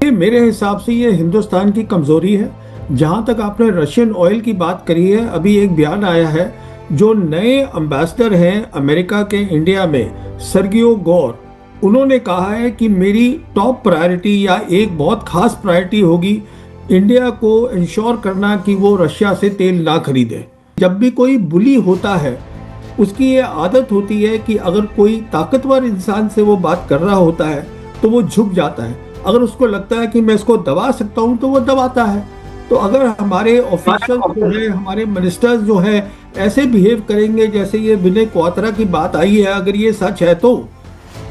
मेरे हिसाब से ये हिंदुस्तान की कमजोरी है। जहां तक आपने रशियन ऑयल की बात करी है, अभी एक बयान आया है जो नए एम्बेसडर हैं अमेरिका के इंडिया में, सर्गियो गोर, उन्होंने कहा है कि मेरी टॉप प्रायोरिटी या एक बहुत खास प्रायोरिटी होगी इंडिया को इंश्योर करना कि वो रशिया से तेल ना खरीदे। जब भी कोई बुली होता है उसकी ये आदत होती है कि अगर कोई ताकतवर इंसान से वो बात कर रहा होता है तो वो झुक जाता है। अगर उसको लगता है कि मैं इसको दबा सकता हूं तो वो दबाता है। तो अगर हमारे ऑफिशियल जो है, हमारे मिनिस्टर्स जो है ऐसे बिहेव करेंगे जैसे ये विनय क्वात्रा की बात आई है, अगर ये सच है तो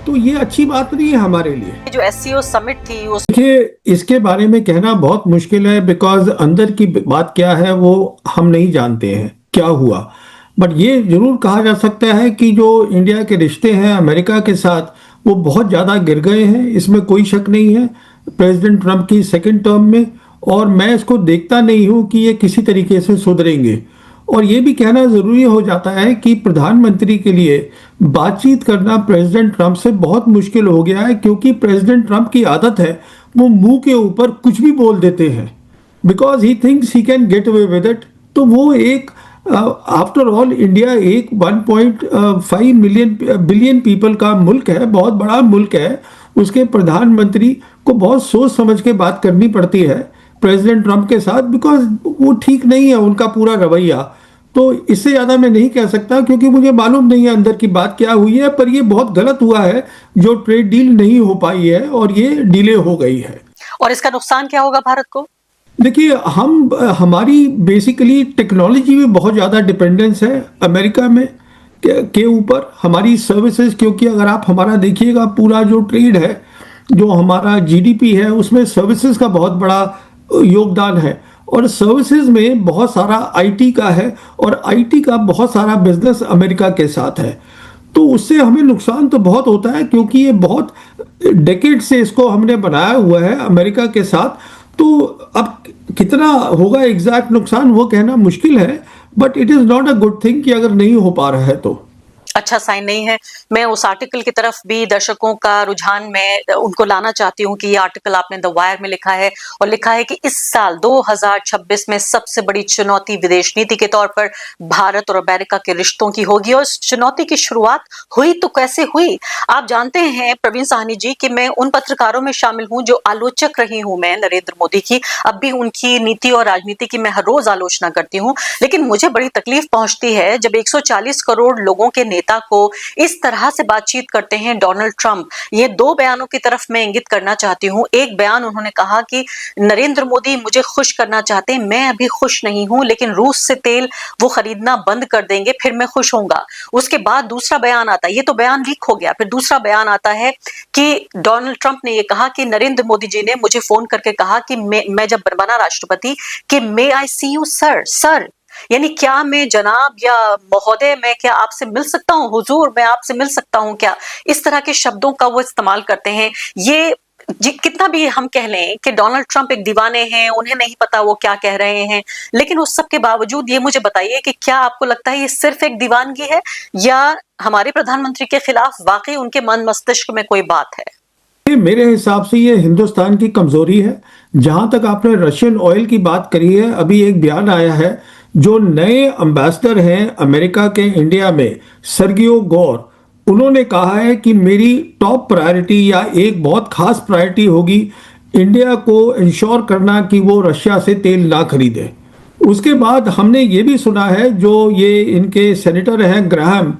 ये अच्छी बात नहीं है हमारे लिए। जो एससीओ समिट थी देखिए, इसके बारे में कहना बहुत मुश्किल है, बिकॉज अंदर की बात क्या है वो हम नहीं जानते हैं क्या हुआ। बट ये जरूर कहा जा सकता है कि जो इंडिया के रिश्ते हैं अमेरिका के साथ वो बहुत ज़्यादा गिर गए हैं, इसमें कोई शक नहीं है प्रेसिडेंट ट्रंप की सेकंड टर्म में। और मैं इसको देखता नहीं हूं कि ये किसी तरीके से सुधरेंगे। और ये भी कहना ज़रूरी हो जाता है कि प्रधानमंत्री के लिए बातचीत करना प्रेसिडेंट ट्रंप से बहुत मुश्किल हो गया है, क्योंकि प्रेसिडेंट ट्रंप की आदत है वो मुंह के ऊपर कुछ भी बोल देते हैं because he thinks he can get away with it. तो वो एक आफ्टर ऑल इंडिया एक 1.5 बिलियन पीपल का मुल्क है, बहुत बड़ा मुल्क है। उसके प्रधानमंत्री को बहुत सोच समझ के बात करनी पड़ती है प्रेसिडेंट ट्रंप के साथ, बिकॉज वो ठीक नहीं है उनका पूरा रवैया। तो इससे ज़्यादा मैं नहीं कह सकता क्योंकि मुझे मालूम नहीं है अंदर की बात क्या हुई है, पर ये बहुत गलत हुआ है जो ट्रेड डील नहीं हो पाई है और ये डिले हो गई है। और इसका नुकसान क्या होगा भारत को? देखिए, हमारी बेसिकली टेक्नोलॉजी में बहुत ज़्यादा डिपेंडेंस है अमेरिका में के ऊपर, हमारी सर्विसेज। क्योंकि अगर आप हमारा देखिएगा पूरा जो ट्रेड है, जो हमारा जीडीपी है, उसमें सर्विसेज का बहुत बड़ा योगदान है। और सर्विसेज में बहुत सारा आईटी का है और आईटी का बहुत सारा बिजनेस अमेरिका के साथ है। तो उससे हमें नुकसान तो बहुत होता है क्योंकि ये बहुत डेकेड से इसको हमने बनाया हुआ है अमेरिका के साथ। तो अब कितना होगा एग्जैक्ट नुकसान वो कहना मुश्किल है, but it is not a good thing कि अगर नहीं हो पा रहा है तो अच्छा साइन नहीं है। मैं उस आर्टिकल की तरफ भी दर्शकों का रुझान में उनको लाना चाहती हूँ कि ये आर्टिकल आपने द वायर में लिखा है और लिखा है कि इस साल 2026 में सबसे बड़ी चुनौती विदेश नीति के तौर पर भारत और अमेरिका के रिश्तों की होगी। और इस चुनौती की शुरुआत हुई तो कैसे हुई? आप जानते हैं प्रवीण साहनी जी कि मैं उन पत्रकारों में शामिल हूँ जो आलोचक रही हूँ मैं नरेंद्र मोदी की। अब भी उनकी नीति और राजनीति की मैं हर रोज आलोचना करती हूँ, लेकिन मुझे बड़ी तकलीफ पहुंचती है जब 140 करोड़ लोगों के नेता को इस तरह से बातचीत करते हैं डोनाल्ड ट्रंप। ये दो बयानों की तरफ मैं इंगित करना चाहती हूं। एक बयान उन्होंने कहा कि नरेंद्र मोदी मुझे खुश करना चाहते हैं, मैं अभी खुश नहीं हूं, लेकिन रूस से तेल वो खरीदना बंद कर देंगे फिर मैं खुश होऊंगा। उसके बाद दूसरा बयान आता है, ये तो बयान लीक हो गया, फिर दूसरा बयान आता है कि डोनाल्ड ट्रंप ने ये कहा कि नरेंद्र मोदी जी ने मुझे फोन करके कहा कि मैं जब बना राष्ट्रपति कि मे आई सी यू सर, यानी क्या मैं जनाब या महोदय मैं क्या आपसे मिल सकता हूं, हुजूर मैं आपसे मिल सकता हूं क्या? इस तरह के शब्दों का वो इस्तेमाल करते हैं। ये कितना भी हम कह लें कि डोनाल्ड ट्रंप एक दीवाने हैं, उन्हें नहीं पता वो क्या कह रहे हैं, लेकिन उस सब के बावजूद ये मुझे बताइए कि क्या आपको लगता है ये सिर्फ एक दीवानगी है या हमारे प्रधानमंत्री के खिलाफ वाकई उनके मन मस्तिष्क में कोई बात है? मेरे हिसाब से ये हिंदुस्तान की कमजोरी है। जहां तक आपने रशियन ऑयल की बात करी है, अभी एक बयान आया है जो नए एम्बेसडर हैं अमेरिका के इंडिया में, सर्गियो गोर, उन्होंने कहा है कि मेरी टॉप प्रायोरिटी या एक बहुत खास प्रायोरिटी होगी इंडिया को इंश्योर करना कि वो रशिया से तेल ना खरीदे। उसके बाद हमने ये भी सुना है जो ये इनके सेनेटर हैं ग्राहम,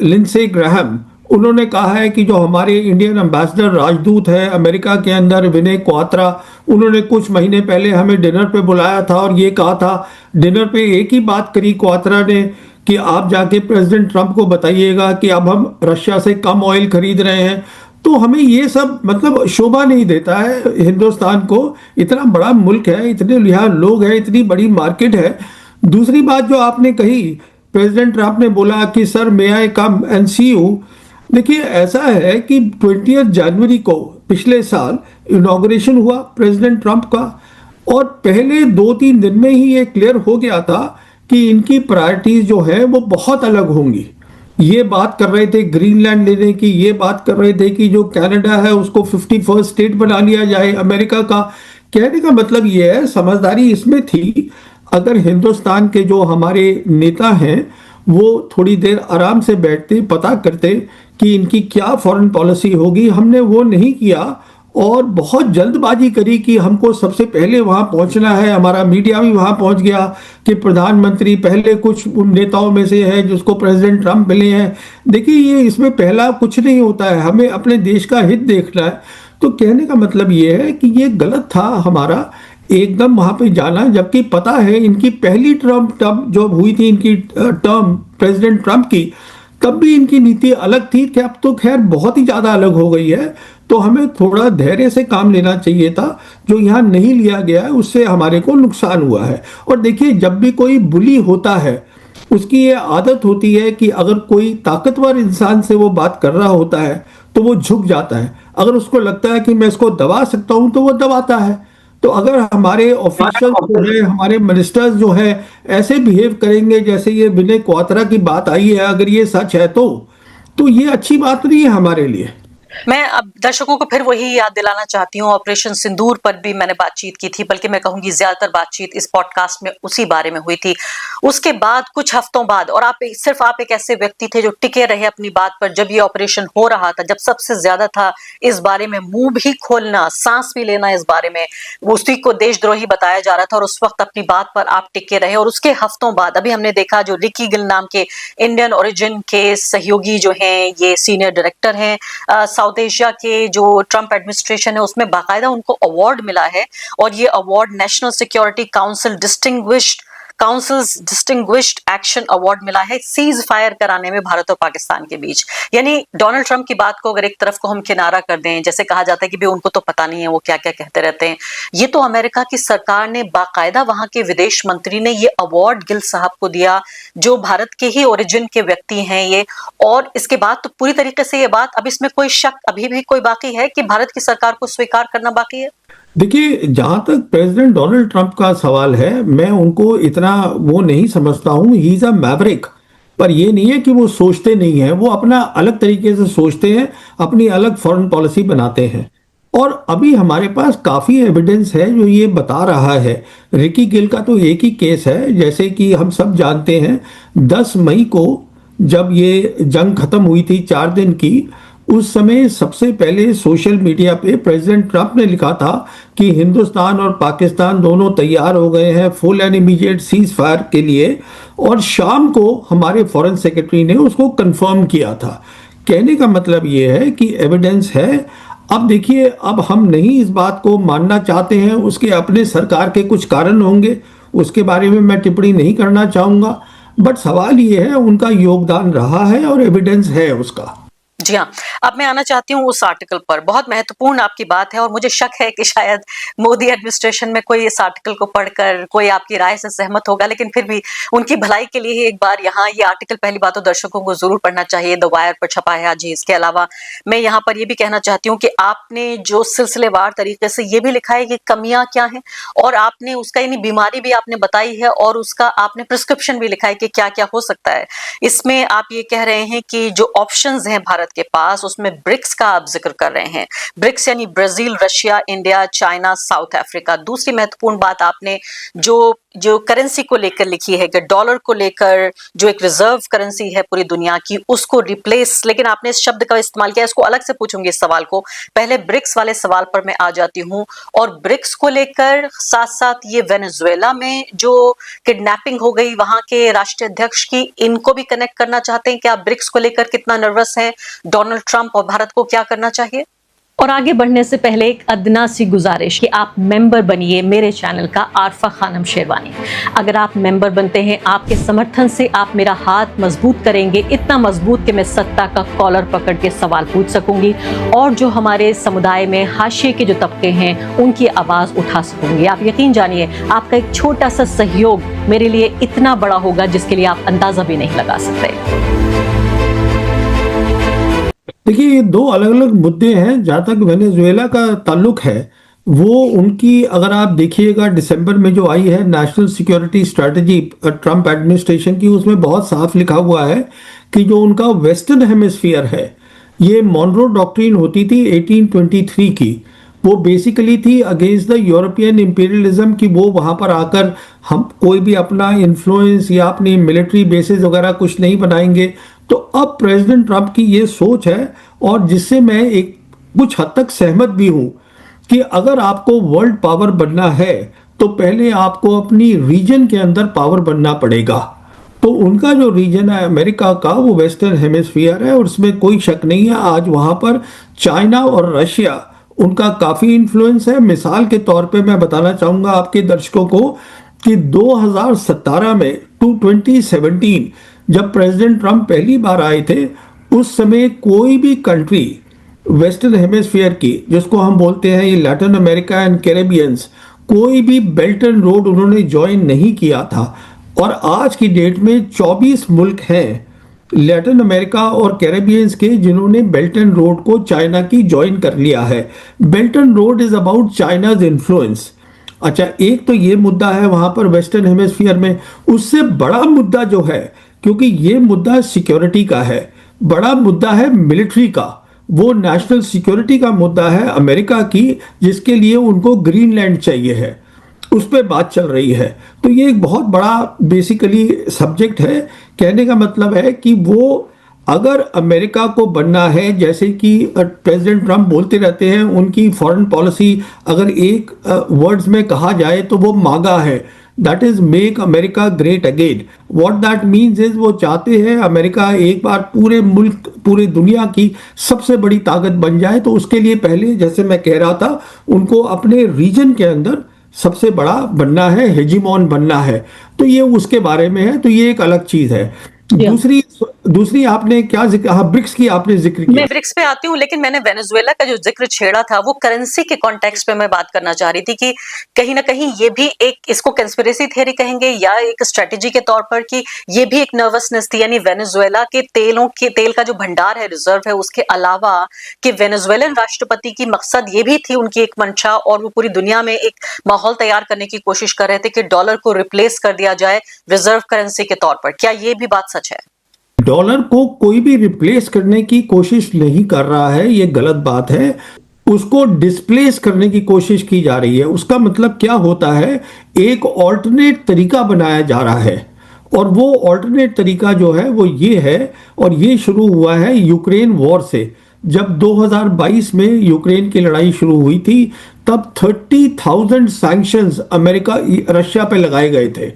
लिंडसे ग्राहम, उन्होंने कहा है कि जो हमारे इंडियन एम्बेसडर राजदूत है अमेरिका के अंदर विनय क्वात्रा, उन्होंने कुछ महीने पहले हमें डिनर पे बुलाया था और ये कहा था, डिनर पे एक ही बात करी क्वात्रा ने कि आप जाके प्रेसिडेंट ट्रंप को बताइएगा कि अब हम रशिया से कम ऑयल खरीद रहे हैं। तो हमें ये सब मतलब शोभा नहीं देता है हिंदुस्तान को। इतना बड़ा मुल्क है, इतने यहाँ लोग हैं, इतनी बड़ी मार्केट है। दूसरी बात जो आपने कही, प्रेसिडेंट ट्रंप ने बोला कि sir may I come and see you. देखिए, ऐसा है कि 20 जनवरी को पिछले साल इनॉग्रेशन हुआ प्रेसिडेंट ट्रंप का और पहले 2-3 दिन में ही ये क्लियर हो गया था कि इनकी प्रायोरिटीज जो है वो बहुत अलग होंगी। ये बात कर रहे थे ग्रीनलैंड लेने की, ये बात कर रहे थे कि जो कनाडा है उसको 51st स्टेट बना लिया जाए अमेरिका का। कहने का मतलब ये है, समझदारी इसमें थी, अगर हिंदुस्तान के जो हमारे नेता हैं वो थोड़ी देर आराम से बैठते, पता करते कि इनकी क्या फॉरेन पॉलिसी होगी। हमने वो नहीं किया और बहुत जल्दबाजी करी कि हमको सबसे पहले वहां पहुंचना है। हमारा मीडिया भी वहां पहुंच गया कि प्रधानमंत्री पहले, कुछ उन नेताओं में से है जिसको प्रेसिडेंट ट्रंप मिले हैं। देखिए, ये इसमें पहला कुछ नहीं होता है, हमें अपने देश का हित देखना है। तो कहने का मतलब ये है कि ये गलत था हमारा एकदम वहां पे जाना, जबकि पता है इनकी पहली टर्म जब हुई थी, इनकी टर्म प्रेसिडेंट ट्रंप की, तब भी इनकी नीति अलग थी। कि अब तो खैर बहुत ही ज्यादा अलग हो गई है। तो हमें थोड़ा धैर्य से काम लेना चाहिए था, जो यहाँ नहीं लिया गया है उससे हमारे को नुकसान हुआ है। और देखिए, जब भी कोई बुली होता है उसकी ये आदत होती है कि अगर कोई ताकतवर इंसान से वो बात कर रहा होता है तो वो झुक जाता है। अगर उसको लगता है कि मैं इसको दबा सकता हूं तो वो दबाता है। तो अगर हमारे ऑफिशियल जो है, हमारे मिनिस्टर्स जो है, ऐसे बिहेव करेंगे जैसे ये विनय क्वात्रा की बात आई है, अगर ये सच है तो ये अच्छी बात नहीं है हमारे लिए। मैं अब दर्शकों को फिर वही याद दिलाना चाहती हूँ, ऑपरेशन सिंदूर पर भी मैंने बातचीत की थी, बल्कि मैं कहूंगी ज्यादातर बातचीत इस पॉडकास्ट में उसी बारे में हुई थी। उसके बाद कुछ हफ्तों बाद, और आप एक ऐसे व्यक्ति थे जो टिके रहे अपनी बात पर जब ये ऑपरेशन हो रहा था, जब सबसे ज्यादा था इस बारे में मुंह भी खोलना, सांस भी लेना इस बारे में, उसी को देशद्रोही बताया जा रहा था, और उस वक्त अपनी बात पर आप टिके रहे। और उसके हफ्तों बाद अभी हमने देखा जो रिकी गिल नाम के इंडियन ओरिजिन के सहयोगी जो हैं, ये सीनियर डायरेक्टर हैं साउथ एशिया के, जो ट्रंप एडमिनिस्ट्रेशन है उसमें बाकायदा उनको अवार्ड मिला है। और ये award national security distinguished action award मिला है सीज फायर कराने में भारत और पाकिस्तान के बीच। यानी डोनाल्ड ट्रंप की बात को अगर एक तरफ को हम किनारा कर दें, जैसे कहा जाता है कि भाई उनको तो पता नहीं है वो क्या क्या कहते रहते हैं, ये तो अमेरिका की सरकार ने बाकायदा, वहां के विदेश मंत्री ने ये अवार्ड गिल साहब को दिया, जो भारत के ही ओरिजिन के व्यक्ति हैं ये। और इसके बाद तो पूरी तरीके से ये बात, अब इसमें कोई शक अभी भी कोई बाकी है कि भारत की सरकार को स्वीकार करना बाकी है? देखिए, जहां तक प्रेसिडेंट डोनाल्ड ट्रंप का सवाल है, मैं उनको इतना वो नहीं समझता हूं। He is a Maverick. पर ये नहीं है कि वो सोचते नहीं है, वो अपना अलग तरीके से सोचते हैं, अपनी अलग फॉरेन पॉलिसी बनाते हैं। और अभी हमारे पास काफी एविडेंस है जो ये बता रहा है। रिकी गिल का तो एक ही केस है, जैसे कि हम सब जानते हैं 10 मई को जब ये जंग खत्म हुई थी 4 दिन की, उस समय सबसे पहले सोशल मीडिया पे प्रेसिडेंट ट्रंप ने लिखा था कि हिंदुस्तान और पाकिस्तान दोनों तैयार हो गए हैं full and immediate cease fire के लिए। और शाम को हमारे फॉरेन सेक्रेटरी ने उसको कंफर्म किया था। कहने का मतलब ये है कि एविडेंस है। अब देखिए, अब हम नहीं इस बात को मानना चाहते हैं, उसके अपने सरकार के कुछ कारण होंगे, उसके बारे में मैं टिप्पणी नहीं करना चाहूंगा। बट सवाल ये है, उनका योगदान रहा है और एविडेंस है उसका। जी हाँ, अब मैं आना चाहती हूँ उस आर्टिकल पर। बहुत महत्वपूर्ण आपकी बात है और मुझे शक है कि शायद मोदी एडमिनिस्ट्रेशन में कोई इस आर्टिकल को पढ़कर कोई आपकी राय से सहमत होगा, लेकिन फिर भी उनकी भलाई के लिए ही एक बार यहाँ ये आर्टिकल, पहली बात तो दर्शकों को जरूर पढ़ना चाहिए, द वायर पर छपा है आज ही। इसके अलावा मैं यहाँ पर ये भी कहना चाहती हूँ कि आपने जो सिलसिलेवार तरीके से ये भी लिखा है कि कमियां क्या हैं, और आपने उसका यानी बीमारी भी आपने बताई है, और उसका आपने प्रिस्क्रिप्शन भी लिखा है कि क्या क्या हो सकता है। इसमें आप ये कह रहे हैं कि जो ऑप्शंस हैं भारत के पास, उसमें ब्रिक्स का आप जिक्र कर रहे हैं। ब्रिक्स यानी Brazil, Russia, India, China, south Africa. दूसरी महत्वपूर्ण बात आपने जो करेंसी को लेकर लिखी है कि डॉलर को लेकर जो एक रिजर्व करेंसी है पूरी दुनिया की, उसको रिप्लेस, लेकिन आपने इस शब्द का इस्तेमाल किया। इसको अलग से पूछूंगी इस सवाल को, पहले ब्रिक्स वाले सवाल पर मैं आ जाती हूं। और ब्रिक्स को लेकर साथ साथ ये वेनेजुएला में जो किडनैपिंग हो गई वहां के राष्ट्रीय अध्यक्ष की, इनको भी कनेक्ट करना चाहते हैं कि आप ब्रिक्स को लेकर कितना नर्वस हैं, डोनाल्ड ट्रंप और भारत को क्या करना चाहिए? और आगे बढ़ने से पहले एक अदना सी गुजारिश कि आप मेंबर बनिए मेरे चैनल का, आरफा खानम शेरवानी। अगर आप मेंबर बनते हैं, आपके समर्थन से आप मेरा हाथ मजबूत करेंगे, इतना मजबूत कि मैं सत्ता का कॉलर पकड़ के सवाल पूछ सकूंगी, और जो हमारे समुदाय में हाशिए के जो तबके हैं उनकी आवाज उठा सकूंगी। आप यकीन जानिए, आपका एक छोटा सा सहयोग मेरे लिए इतना बड़ा होगा जिसके लिए आप अंदाजा भी नहीं लगा सकते। देखिए, ये दो अलग अलग मुद्दे हैं। जहाँ तक वेनेजुएला का ताल्लुक है, वो उनकी, अगर आप देखिएगा दिसंबर में जो आई है national security strategy Trump administration की, उसमें बहुत साफ लिखा हुआ है कि जो उनका वेस्टर्न हेमिस्फीयर है, ये मॉनरो डॉक्ट्रिन होती थी 1823 की, वो बेसिकली थी अगेंस्ट द यूरोपियन इंपीरियलिज्म, कि वो वहाँ पर आकर हम कोई भी अपना इन्फ्लुएंस या अपनी मिलिट्री बेसिस वगैरह कुछ नहीं बनाएंगे। तो अब प्रेसिडेंट ट्रंप की ये सोच है, और जिससे मैं एक कुछ हद तक सहमत भी हूँ, कि अगर आपको वर्ल्ड पावर बनना है तो पहले आपको अपनी रीजन के अंदर पावर बनना पड़ेगा। तो उनका जो रीजन है अमेरिका का, वो वेस्टर्न हेमिस्फीयर है, और उसमें कोई शक नहीं है। आज वहाँ पर चाइना और रशिया, उनका काफ़ी इन्फ्लुएंस है। मिसाल के तौर पे मैं बताना चाहूँगा आपके दर्शकों को कि 2017 में 2017 जब प्रेसिडेंट ट्रंप पहली बार आए थे, उस समय कोई भी कंट्री वेस्टर्न हेमिस्फीयर की, जिसको हम बोलते हैं ये लैटिन अमेरिका एंड कैरेबियंस, कोई भी बेल्ट एंड रोड उन्होंने ज्वाइन नहीं किया था। और आज की डेट में 24 मुल्क हैं लैटिन अमेरिका और कैरेबियंस के, जिन्होंने बेल्ट एंड रोड को चाइना की ज्वाइन कर लिया है। Belt and road is about China's influence. अच्छा, एक तो ये मुद्दा है वहां पर वेस्टर्न हेमिस्फीयर में। उससे बड़ा मुद्दा जो है, क्योंकि ये मुद्दा सिक्योरिटी का है, बड़ा मुद्दा है मिलिट्री का, वो नेशनल सिक्योरिटी का मुद्दा है अमेरिका की, जिसके लिए उनको ग्रीनलैंड चाहिए है, उस पर बात चल रही है। तो ये एक बहुत बड़ा बेसिकली सब्जेक्ट है। कहने का मतलब है कि वो अगर अमेरिका को बनना है, जैसे कि प्रेसिडेंट ट्रंप बोलते रहते हैं, उनकी फॉरेन पॉलिसी अगर एक वर्ड्स में कहा जाए तो वो मागा है, that is make America great again. What that means is, वो चाहते हैं अमेरिका एक बार पूरे मुल्क, पूरे दुनिया की सबसे बड़ी ताकत बन जाए। तो उसके लिए पहले, जैसे मैं कह रहा था, उनको अपने रीजन के अंदर सबसे बड़ा बनना है, हेजिमॉन बनना है। तो ये उसके बारे में है, तो ये एक अलग चीज है। दूसरी दूसरी आपने क्या जिक्र, हाँ, ब्रिक्स की आपने जिक्र किया। मैं ब्रिक्स पे आती हूँ, लेकिन मैंने वेनेजुएला का जो जिक्र छेड़ा था वो करेंसी के कॉन्टेक्स्ट पे मैं बात करना चाह रही थी कि कहीं ना कहीं ये भी एक, इसको कंस्पिरेसी थ्योरी कहेंगे या एक स्ट्रेटेजी के तौर पर, कि ये भी एक नर्वसनेस थी। यानी वेनेजुएला के तेल का जो भंडार है, रिजर्व है, उसके अलावा कि वेनेजुएलन राष्ट्रपति की मकसद ये भी थी, उनकी एक मंशा, और वो पूरी दुनिया में एक माहौल तैयार करने की कोशिश कर रहे थे कि डॉलर को रिप्लेस कर दिया जाए रिजर्व करेंसी के तौर पर। क्या ये भी बात सच है? डॉलर को कोई भी रिप्लेस करने की कोशिश नहीं कर रहा है, ये गलत बात है। उसको डिस्प्लेस करने की कोशिश की जा रही है। उसका मतलब क्या होता है, एक ऑल्टरनेट तरीका बनाया जा रहा है, और वो ऑल्टरनेट तरीका जो है वो ये है, और ये शुरू हुआ है यूक्रेन वॉर से। जब 2022 में यूक्रेन की लड़ाई शुरू हुई थी, तब 30,000 सैंक्शंस अमेरिका रशिया पे लगाए गए थे।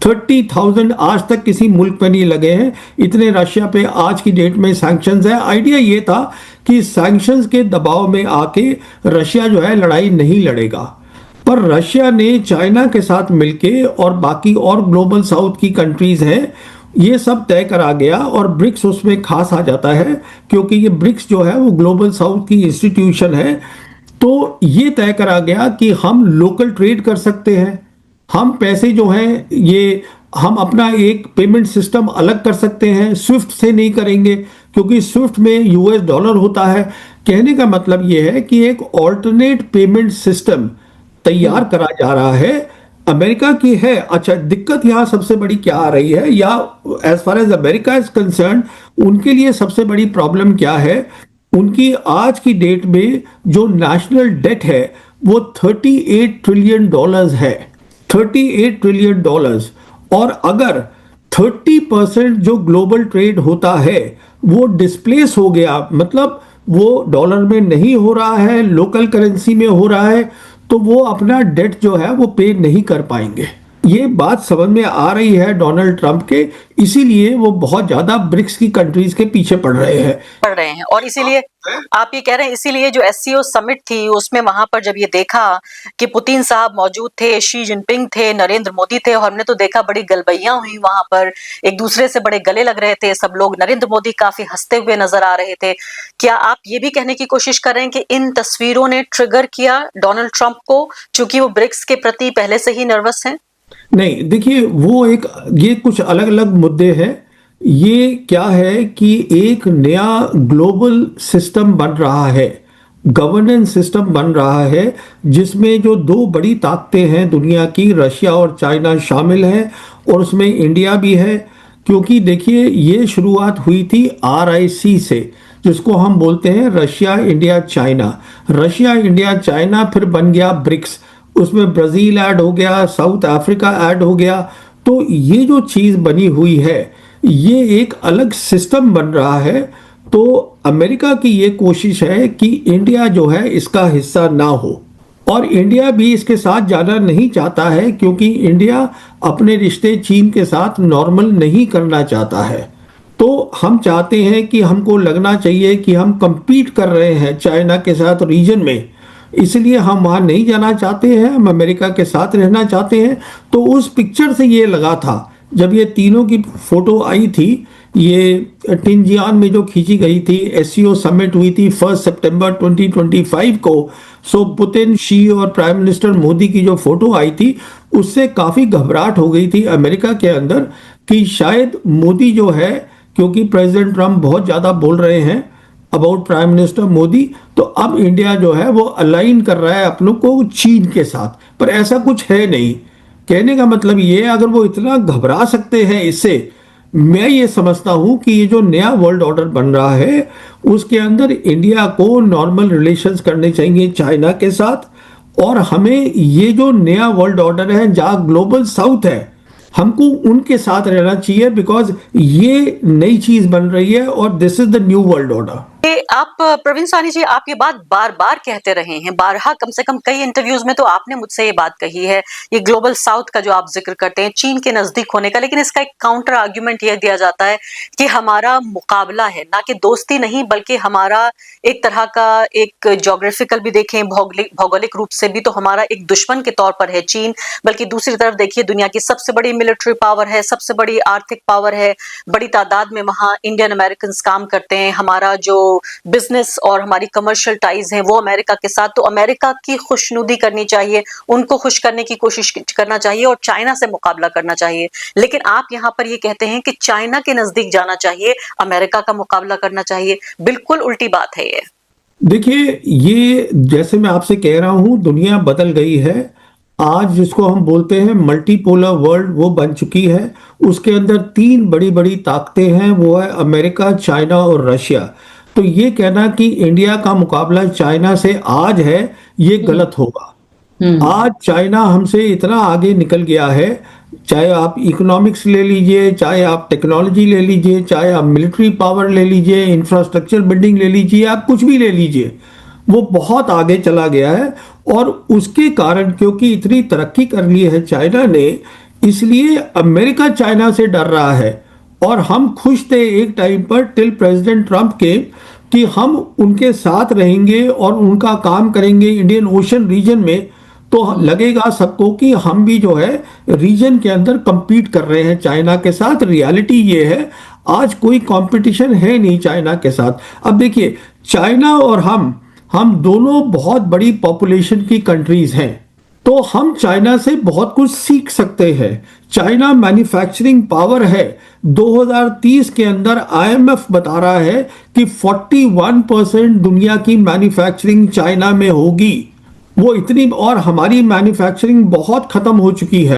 30,000 आज तक किसी मुल्क पे नहीं लगे हैं, इतने रशिया पे आज की डेट में सैंक्शंस है। आइडिया ये था कि सैंक्शंस के दबाव में आके रशिया जो है लड़ाई नहीं लड़ेगा, पर रशिया ने चाइना के साथ मिलके और बाकी और ग्लोबल साउथ की कंट्रीज हैं, ये सब तय करा गया, और ब्रिक्स उसमें खास आ जाता है, क्योंकि ये ब्रिक्स जो है वो ग्लोबल साउथ की इंस्टीट्यूशन है। तो ये तय करा गया कि हम लोकल ट्रेड कर सकते हैं, हम पैसे जो हैं ये हम अपना एक पेमेंट सिस्टम अलग कर सकते हैं, स्विफ्ट से नहीं करेंगे, क्योंकि स्विफ्ट में यूएस डॉलर होता है। कहने का मतलब ये है कि एक ऑल्टरनेट पेमेंट सिस्टम तैयार करा जा रहा है, अमेरिका की है। अच्छा, दिक्कत यहाँ सबसे बड़ी क्या आ रही है, या as far as America is concern, उनके लिए सबसे बड़ी प्रॉब्लम क्या है, उनकी आज की डेट में जो नेशनल डेट है वो 38 ट्रिलियन डॉलर्स है, 38 ट्रिलियन डॉलर्स। और अगर 30% जो ग्लोबल ट्रेड होता है वो डिस्प्लेस हो गया, मतलब वो डॉलर में नहीं हो रहा है, लोकल करेंसी में हो रहा है, तो वो अपना डेट जो है वो पे नहीं कर पाएंगे। ये बात समझ में आ रही है डोनाल्ड ट्रंप के, इसीलिए वो बहुत ज्यादा ब्रिक्स की कंट्रीज के पीछे पड़ रहे हैं। और इसीलिए आप ये कह रहे हैं, इसीलिए जो एससीओ समिट थी उसमें वहां पर जब ये देखा कि पुतिन साहब मौजूद थे, शी जिनपिंग थे, नरेंद्र मोदी थे, और हमने तो देखा बड़ी गलबैयां हुई वहां पर, एक दूसरे से बड़े गले लग रहे थे सब लोग। नरेंद्र मोदी काफी हंसते हुए नजर आ रहे थे। क्या आप ये भी कहने की कोशिश कर रहे हैं कि इन तस्वीरों ने ट्रिगर किया डोनाल्ड ट्रंप को, चूंकि वो ब्रिक्स के प्रति पहले से ही नर्वस हैं? नहीं, देखिए, वो एक, ये कुछ अलग अलग मुद्दे हैं। ये क्या है कि एक नया ग्लोबल सिस्टम बन रहा है, गवर्नेंस सिस्टम बन रहा है, जिसमें जो दो बड़ी ताकतें हैं दुनिया की, रशिया और चाइना शामिल हैं, और उसमें इंडिया भी है। क्योंकि देखिए ये शुरुआत हुई थी RIC से, जिसको हम बोलते हैं Russia India China. Russia India China फिर बन गया ब्रिक्स, उसमें ब्राजील ऐड हो गया, साउथ अफ्रीका ऐड हो गया। तो ये जो चीज़ बनी हुई है, ये एक अलग सिस्टम बन रहा है। तो अमेरिका की ये कोशिश है कि इंडिया जो है इसका हिस्सा ना हो, और इंडिया भी इसके साथ जाना नहीं चाहता है, क्योंकि इंडिया अपने रिश्ते चीन के साथ नॉर्मल नहीं करना चाहता है। तो हम चाहते हैं कि हमको लगना चाहिए कि हम compete कर रहे हैं चाइना के साथ रीजन में, इसलिए हम वहाँ नहीं जाना चाहते हैं, हम अमेरिका के साथ रहना चाहते हैं। तो उस पिक्चर से ये लगा था, जब ये तीनों की फोटो आई थी, ये टिंजियान में जो खींची गई थी, SCO समिट हुई थी 1 सितंबर 2025 को। सो पुतिन, शी और प्राइम मिनिस्टर मोदी की जो फोटो आई थी, उससे काफ़ी घबराहट हो गई थी अमेरिका के अंदर कि शायद मोदी जो है, क्योंकि प्रेसिडेंट ट्रम्प बहुत ज़्यादा बोल रहे हैं अबाउट प्राइम मिनिस्टर मोदी, तो अब इंडिया जो है वो अलाइन कर रहा है अपनों को चीन के साथ। पर ऐसा कुछ है नहीं। कहने का मतलब ये, अगर वो इतना घबरा सकते हैं इससे, मैं ये समझता हूं कि ये जो नया वर्ल्ड ऑर्डर बन रहा है, उसके अंदर इंडिया को नॉर्मल रिलेशंस करने चाहिए चाइना के साथ। और हमें ये जो नया वर्ल्ड ऑर्डर है, जहाँ ग्लोबल साउथ है, हमको उनके साथ रहना चाहिए, बिकॉज ये नई चीज बन रही है और this is the new world order. आप प्रवीण सानी जी, आप ये बात बार बार कहते रहे हैं, बारहा, कम से कम कई इंटरव्यूज में तो आपने मुझसे ये बात कही है, ये ग्लोबल साउथ का जो आप जिक्र करते हैं, चीन के नजदीक होने का। लेकिन इसका एक काउंटर आर्ग्यूमेंट ये दिया जाता है कि हमारा मुकाबला है, ना कि दोस्ती नहीं, बल्कि हमारा एक तरह का, एक ज्योग्राफिकल भी देखें, भौगोलिक रूप से भी, तो हमारा एक दुश्मन के तौर पर है चीन। बल्कि दूसरी तरफ देखिए, दुनिया की सबसे बड़ी मिलिट्री पावर है, सबसे बड़ी आर्थिक पावर है, बड़ी तादाद में वहां इंडियन अमेरिकन काम करते हैं। हमारा जो बिजनेस और हमारी कमर्शियल टाइज हैं वो अमेरिका के साथ, तो अमेरिका की खुशनुदी करनी चाहिए, उनको खुश करने की कोशिश करना चाहिए और चाइना से मुकाबला करना चाहिए। लेकिन आप यहाँ पर ये कहते हैं कि चाइना के नजदीक जाना चाहिए, अमेरिका का मुकाबला करना चाहिए। बिल्कुल उल्टी बात है ये। देखिए, ये जैसे मैं आपसे कह रहा हूं, दुनिया बदल गई है। आज जिसको हम बोलते हैं मल्टीपोलर वर्ल्ड, वो बन चुकी है। उसके अंदर तीन बड़ी बड़ी ताकतें हैं, वो है अमेरिका, चाइना और रशिया। तो ये कहना कि इंडिया का मुकाबला चाइना से आज है, ये गलत होगा। आज चाइना हमसे इतना आगे निकल गया है, चाहे आप इकोनॉमिक्स ले लीजिए, चाहे आप टेक्नोलॉजी ले लीजिए, चाहे आप मिलिट्री पावर ले लीजिए, इंफ्रास्ट्रक्चर बिल्डिंग ले लीजिए, आप कुछ भी ले लीजिए, वो बहुत आगे चला गया है। और उसके कारण, क्योंकि इतनी तरक्की कर ली है चाइना ने, इसलिए अमेरिका चाइना से डर रहा है। और हम खुश थे एक टाइम पर, टिल प्रेसिडेंट ट्रम्प के, कि हम उनके साथ रहेंगे और उनका काम करेंगे इंडियन ओशन रीजन में, तो लगेगा सबको कि हम भी जो है रीजन के अंदर compete कर रहे हैं चाइना के साथ। रियलिटी ये है, आज कोई कंपटीशन है नहीं चाइना के साथ। अब देखिए, चाइना और हम दोनों बहुत बड़ी पॉपुलेशन की कंट्रीज हैं, तो हम चाइना से बहुत कुछ सीख सकते हैं। चाइना मैन्युफैक्चरिंग पावर है। 2030 के अंदर IMF बता रहा है कि 41% दुनिया की मैन्युफैक्चरिंग चाइना में होगी। वो इतनी, और हमारी मैन्युफैक्चरिंग बहुत खत्म हो चुकी है।